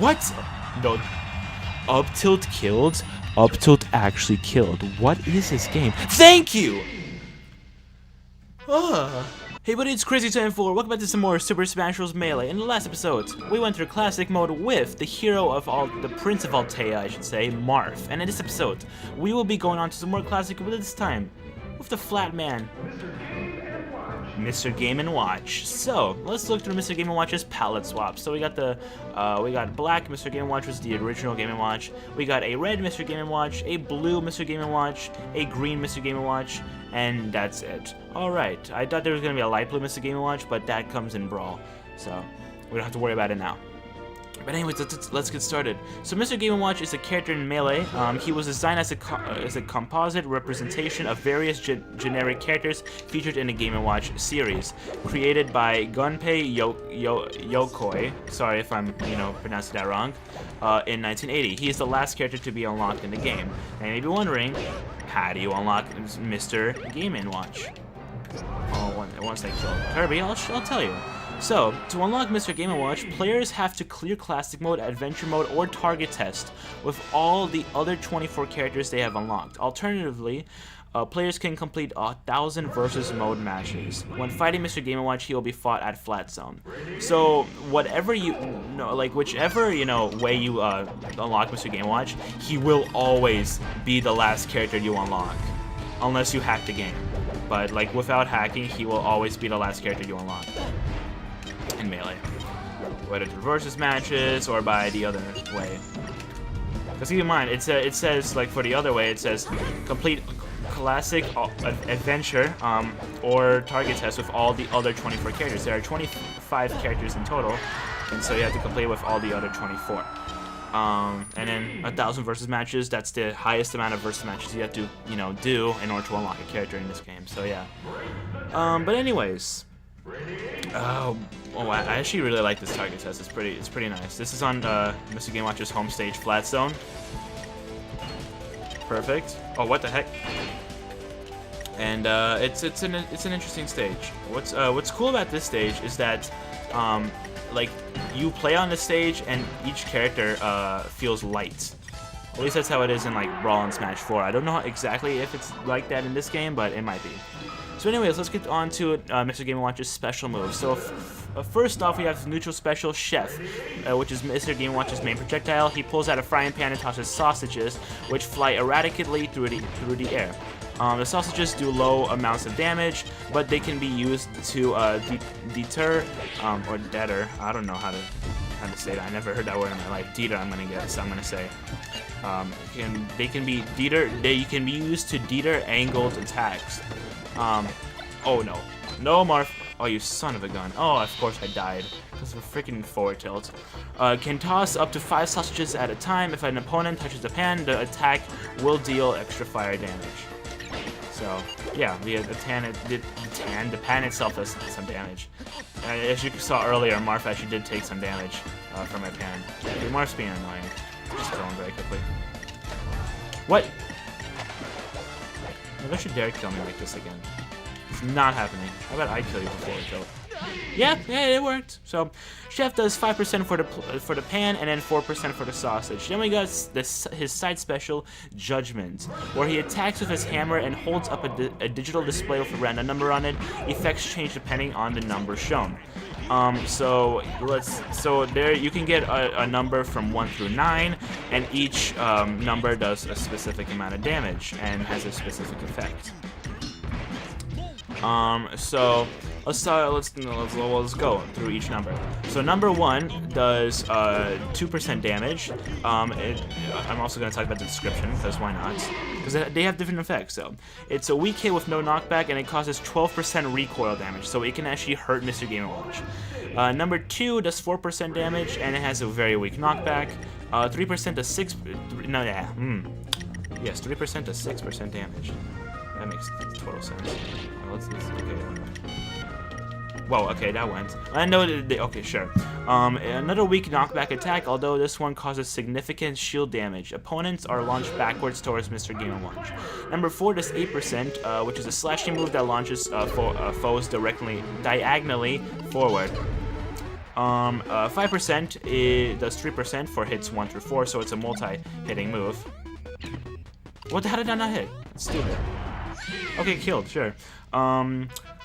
What? No. Up tilt killed? Up tilt actually killed. What is this game? Thank you! Hey buddy, it's Crazy104. Welcome back to some more Super Smash Bros. Melee. In the last episode, we went through classic mode with the hero of all, the Prince of Altea, I should say, Marth. And in this episode, we will be going on to some more classic, but this time, with the flat man, Mr. Game & Watch. So, let's look through Mr. Game & Watch's palette swap. So we got black Mr. Game & Watch was the original Game & Watch. We got a red Mr. Game & Watch, a blue Mr. Game & Watch, a green Mr. Game & Watch, and that's it. Alright, I thought there was going to be a light blue Mr. Game & Watch, but that comes in Brawl. So, we don't have to worry about it now. But anyways, let's get started. So Mr. Game & Watch is a character in Melee. He was designed as a composite representation of various generic characters featured in the Game & Watch series, created by Gunpei Yokoi. Sorry if I'm, pronouncing that wrong. In 1980, he is the last character to be unlocked in the game. And you may be wondering, how do you unlock Mr. Game & Watch? Oh, once I kill Kirby, I'll tell you. So, to unlock Mr. Game & Watch, players have to clear Classic Mode, Adventure Mode, or Target Test with all the other 24 characters they have unlocked. Alternatively, players can complete 1,000 versus mode matches. When fighting Mr. Game & Watch, he will be fought at Flat Zone. So, whatever whichever, way you unlock Mr. Game & Watch, he will always be the last character you unlock. Unless you hack the game. But, without hacking, he will always be the last character you unlock. In Melee, whether through versus matches or by the other way. Because keep in mind, it says for the other way, it says complete classic adventure or target test with all the other 24 characters. There are 25 characters in total, and so you have to complete with all the other 24. And then 1,000 versus matches. That's the highest amount of versus matches you have to do in order to unlock a character in this game. So yeah. But anyways. I actually really like this target test. It's pretty nice. This is on Mr. Game Watch's home stage, Flat Zone. Perfect. Oh, what the heck? And it's an interesting stage. What's cool about this stage is that you play on this stage and each character feels light. At least that's how it is in Brawl and Smash 4. I don't know exactly if it's like that in this game, but it might be. So anyways, let's get on to Mr. Game & Watch's special moves. So first off, we have Neutral Special Chef, which is Mr. Game & Watch's main projectile. He pulls out a frying pan and tosses sausages, which fly erratically through the air. The sausages do low amounts of damage, but they can be used to deter or deter. I don't know how to say that. I never heard that word in my life. Deter, I'm gonna guess. I'm gonna say. They can be used to deter angled attacks. Oh no. No, Marth. Oh, you son of a gun. Oh, of course I died. Because of a freaking forward tilt. Can toss up to 5 sausages at a time. If an opponent touches the pan, the attack will deal extra fire damage. So, yeah, the pan itself does some damage. As you saw earlier, Marth actually did take some damage from my pan. Marth's being annoying. Just kill him very quickly. What? Don't you dare kill me like this again. It's not happening. How about I kill you before I kill it? Yeah, it worked. So, Chef does 5% for the pan and then 4% for the sausage. Then we got his side special, Judgment, where he attacks with his hammer and holds up a digital display with a random number on it. Effects change depending on the number shown. So there you can get a number from 1 through 9, and each number does a specific amount of damage and has a specific effect. So let's go through each number. So number 1 does 2% damage. I'm also going to talk about the description because why not? Because they have different effects. So it's a weak hit with no knockback, and it causes 12% recoil damage. So it can actually hurt Mr. Game & Watch. Number 2 does 4% damage, and it has a very weak knockback. 3% to 6. No, yeah. Yes, 3% to 6% damage. That makes total sense. Okay. Whoa, okay, that went. I know okay, sure. Another weak knockback attack, although this one causes significant shield damage. Opponents are launched backwards towards Mr. Game & Watch. Number 4 does 8%, which is a slashing move that launches foes diagonally forward. 5% does 3% for hits 1 through 4, so it's a multi-hitting move. How did I not hit? It's stupid. Okay, killed, sure.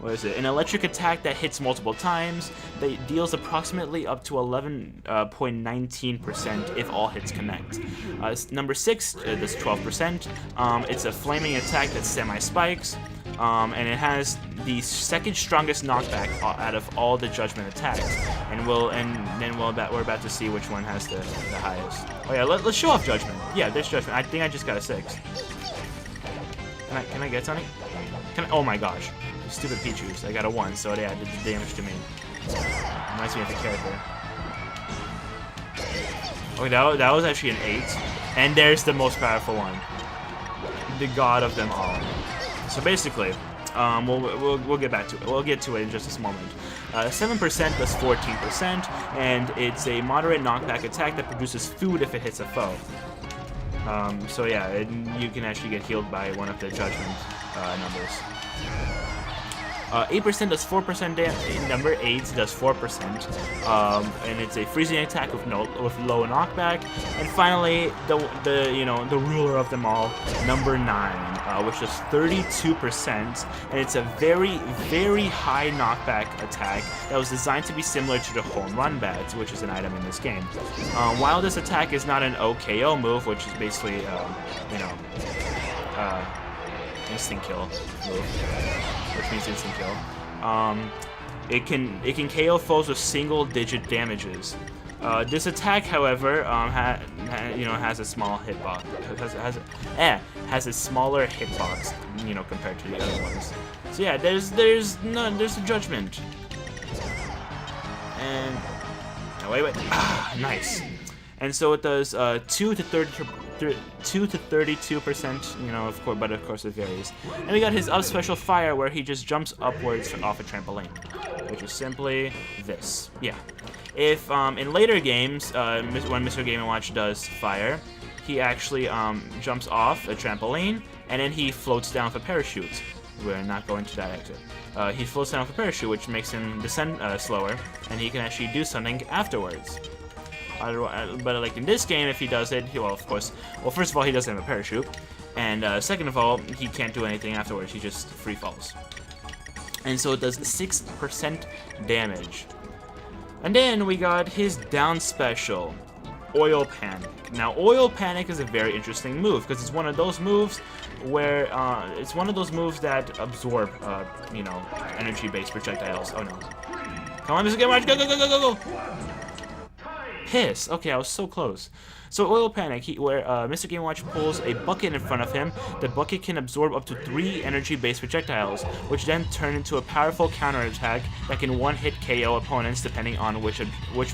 What is it? An electric attack that hits multiple times, that deals approximately up to 11.19% if all hits connect. Number 6 does 12%. It's a flaming attack that semi-spikes, and it has the second strongest knockback out of all the judgment attacks. And we're about to see which one has the highest. Oh yeah, let's show off judgment. Yeah, there's judgment. I think I just got a 6. Can I get something? Oh my gosh. Stupid Pichus. I got a 1, so yeah, it did the damage to me. Reminds me of the character. Okay, that was actually an 8. And there's the most powerful one. The god of them all. So basically, we'll get back to it. We'll get to it in just a moment. 7% does 14%, and it's a moderate knockback attack that produces food if it hits a foe. So yeah, you can actually get healed by one of the judgment numbers. 8% does 4% damage. Number 8 does 4%, and it's a freezing attack with low knockback. And finally, the ruler of them all, number 9, which does 32%, and it's a very, very high knockback attack that was designed to be similar to the home run bat, which is an item in this game. While this attack is not an OKO move, which is basically, instant kill move, which means instant kill. It can KO foes with single-digit damages. This attack, however, has a small hitbox. Has a smaller hitbox, compared to the other ones. So yeah, there's a judgment. And wait. Nice. And so it does 2 to 32%, of course, but of course it varies. And we got his up special fire, where he just jumps upwards off a trampoline, which is simply this. Yeah. If in later games, when Mr. Game & Watch does fire, he actually jumps off a trampoline, and then he floats down with a parachute. We're not going to that exit. He floats down with a parachute, which makes him descend slower, and he can actually do something afterwards. But like in this game, if he does it, first of all, he doesn't have a parachute, and second of all, he can't do anything afterwards. He just free falls. And so it does 6% damage. And then we got his down special, Oil Panic. Now, Oil Panic is a very interesting move because it's one of those moves where that absorb, energy-based projectiles. Oh no! Come on, Mr. Game Watch, go! Piss. Okay, I was so close. So Oil Panic, where Mr. Game & Watch pulls a bucket in front of him. The bucket can absorb up to 3 energy-based projectiles, which then turn into a powerful counterattack that can one-hit KO opponents depending on which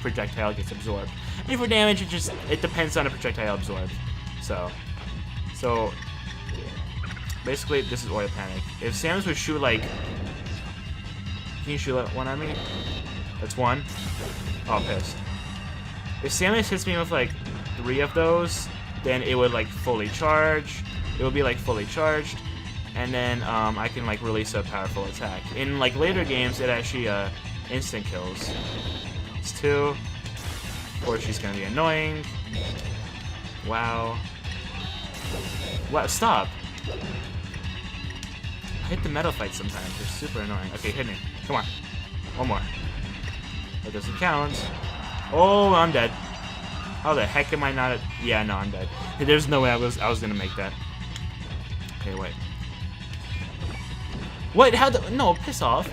projectile gets absorbed. And for damage, it depends on the projectile absorbed. So basically, this is Oil Panic. If Samus would shoot can you shoot one at me? That's 1. Oh, pissed. If Samus hits me with 3 of those, then it would fully charge. It would be fully charged, and then I can release a powerful attack. In later games, it actually instant kills. It's 2. Of course, she's gonna be annoying. Wow. Wow! Stop. I hit the metal fight sometimes. They're super annoying. Okay, hit me. Come on. One more. That doesn't count. Oh, I'm dead. How the heck am I not at... Yeah, no, I'm dead. There's no way I was gonna make that. Okay, wait. Wait, no, piss off.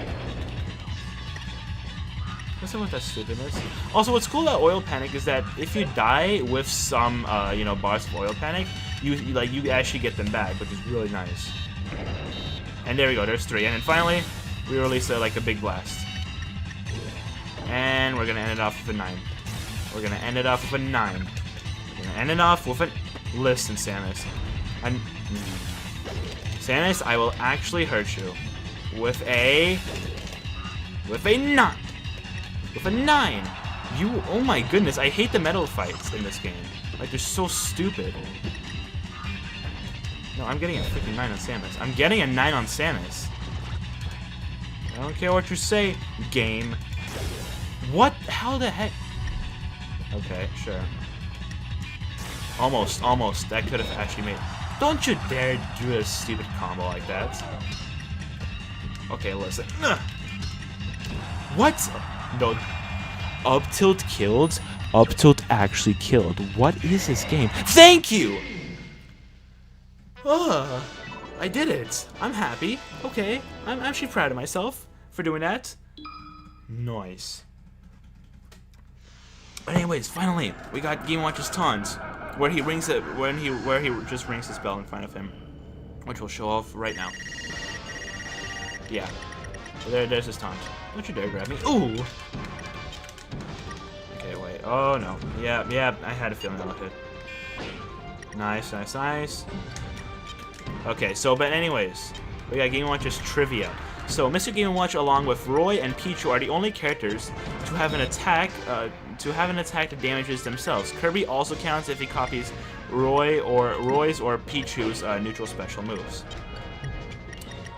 What's up with that stupidness? Also, what's cool about Oil Panic is that if you die with some, bars of Oil Panic, you actually get them back, which is really nice. And there we go, there's 3. And then finally, we release a big blast. And we're gonna end it off with a 9. We're gonna end it off with a 9. We're gonna end it off with a... Listen, Samus. Samus, I will actually hurt you. With a 9. With a 9. Oh my goodness, I hate the metal fights in this game. They're so stupid. No, I'm getting a freaking 9 on Samus. I'm getting a 9 on Samus. I don't care what you say, game. What? How the heck? Okay, sure. Almost. That could have actually made... Don't you dare do a stupid combo like that. Okay, listen. What? No. Up tilt killed? Up tilt actually killed. What is this game? Thank you! I did it. I'm happy. Okay. I'm actually proud of myself for doing that. Nice. But anyways, finally, we got Game & Watch's taunt, where he rings it, where he just rings his bell in front of him, which we'll show off right now. Yeah. So there's his taunt. Don't you dare grab me. Ooh. Okay, wait. Oh no. Yeah. I had a feeling that would hit. Nice. Okay, but anyways, we got Game & Watch's trivia. So Mr. Game & Watch, along with Roy and Pichu, are the only characters to have an attack that damages themselves. Kirby also counts if he copies Roy's or Pichu's neutral special moves.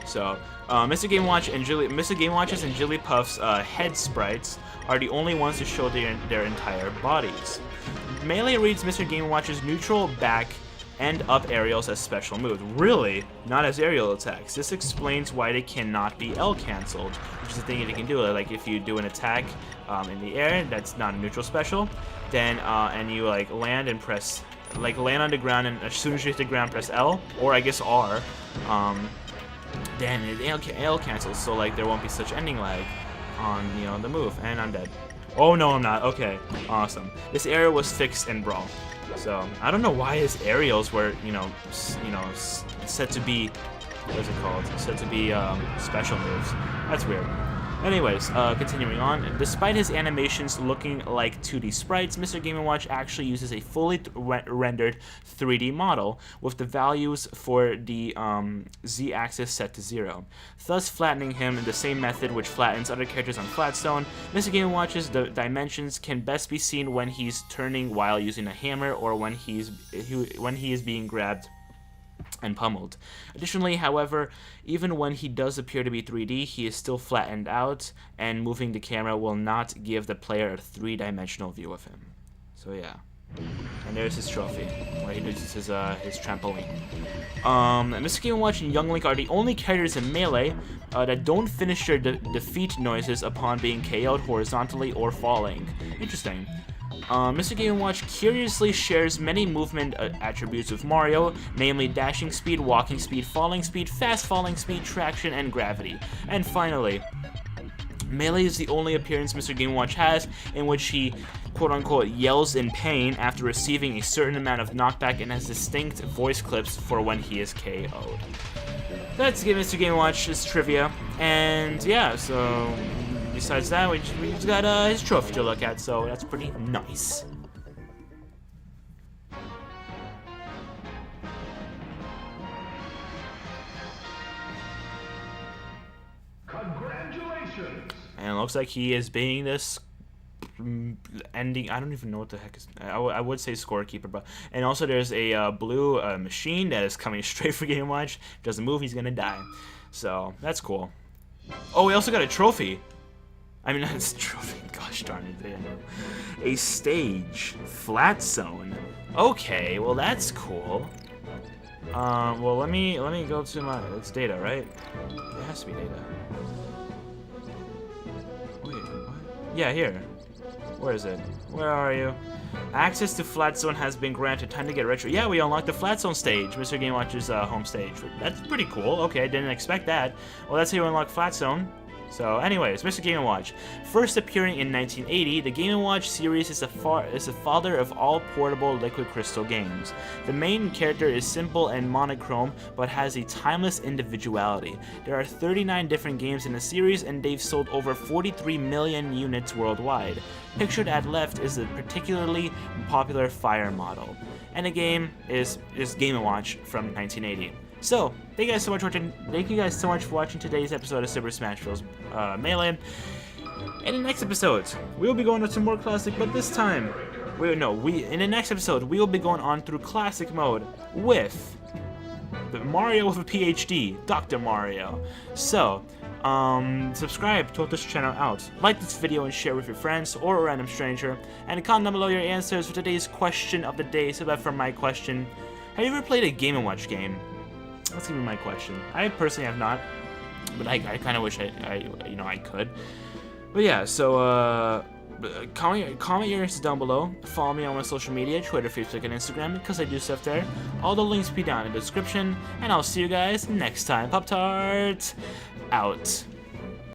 So Mr. Game & Watch's and Jigglypuff's head sprites are the only ones to show their entire bodies. Melee reads Mr. Game & Watch's neutral back and up aerials as special moves. Really? Not as aerial attacks. This explains why they cannot be L cancelled, which is the thing that you can do. Like if you do an attack in the air that's not a neutral special, then and you like land and press, like land on the ground, and as soon as you hit the ground press L, or I guess R, then it L cancels, so like there won't be such ending lag on the move. And I'm dead. Oh no, I'm not. Okay, awesome. This area was fixed in Brawl. So I don't know why his aerials were, said to be, what's it called? Said to be special moves. That's weird. Anyways, continuing on. Despite his animations looking like 2D sprites, Mr. Game & Watch actually uses a fully rendered 3D model with the values for the Z-axis set to 0, thus flattening him in the same method which flattens other characters on Flatstone. Mr. Game & Watch's dimensions can best be seen when he's turning while using a hammer, or when he is being grabbed and pummeled. Additionally, however, even when he does appear to be 3D, he is still flattened out, and moving the camera will not give the player a 3-dimensional view of him. So yeah. And there's his trophy, where he uses his trampoline. Mr. Game & Watch and Young Link are the only characters in Melee that don't finish their defeat noises upon being KO'd horizontally or falling. Interesting. Mr. Game & Watch curiously shares many movement attributes with Mario, namely dashing speed, walking speed, falling speed, fast falling speed, traction, and gravity. And finally, Melee is the only appearance Mr. Game & Watch has in which he quote-unquote yells in pain after receiving a certain amount of knockback, and has distinct voice clips for when he is KO'd. That's Mr. Game & Watch's trivia, and yeah, so besides that, we just got his trophy to look at, so that's pretty nice. Congratulations! And it looks like he is being this ending. I don't even know what the heck is. I would say scorekeeper, but and also there's a blue machine that is coming straight for Game & Watch. Doesn't move, he's gonna die. So that's cool. Oh, we also got a trophy. I mean, that's a trophy. Gosh darn it, I didn't know. A stage, flat zone. Okay, well that's cool. Well let me go to my. It's data, right? It has to be data. Wait, what? Yeah, here. Where is it? Where are you? Access to Flat Zone has been granted. Time to get retro. Yeah, we unlocked the Flat Zone stage, Mr. Game & Watch's home stage. That's pretty cool. Okay, I didn't expect that. Well, that's how you unlock Flat Zone. So, anyways, Mr. Game & Watch. First appearing in 1980, the Game & Watch series is the father of all portable Liquid Crystal games. The main character is simple and monochrome, but has a timeless individuality. There are 39 different games in the series, and they've sold over 43 million units worldwide. Pictured at left is a particularly popular Fire model. And the game is Game & Watch from 1980. So, thank you guys so much for watching today's episode of Super Smash Bros. Melee. In the next episode, we'll be going on some more classic, but this time, in the next episode, we will be going on through classic mode with the Mario with a PhD, Dr. Mario. So, Subscribe to help this channel out. Like this video and share with your friends or a random stranger. And comment down below your answers for today's question of the day. So that for my question, have you ever played a Game & Watch game? That's gonna be my question. I personally have not, but I kind of wish I could. But yeah, so comment your answers down below. Follow me on my social media, Twitter, Facebook, and Instagram, because I do stuff there. All the links will be down in the description, and I'll see you guys next time. Pop-Tart out.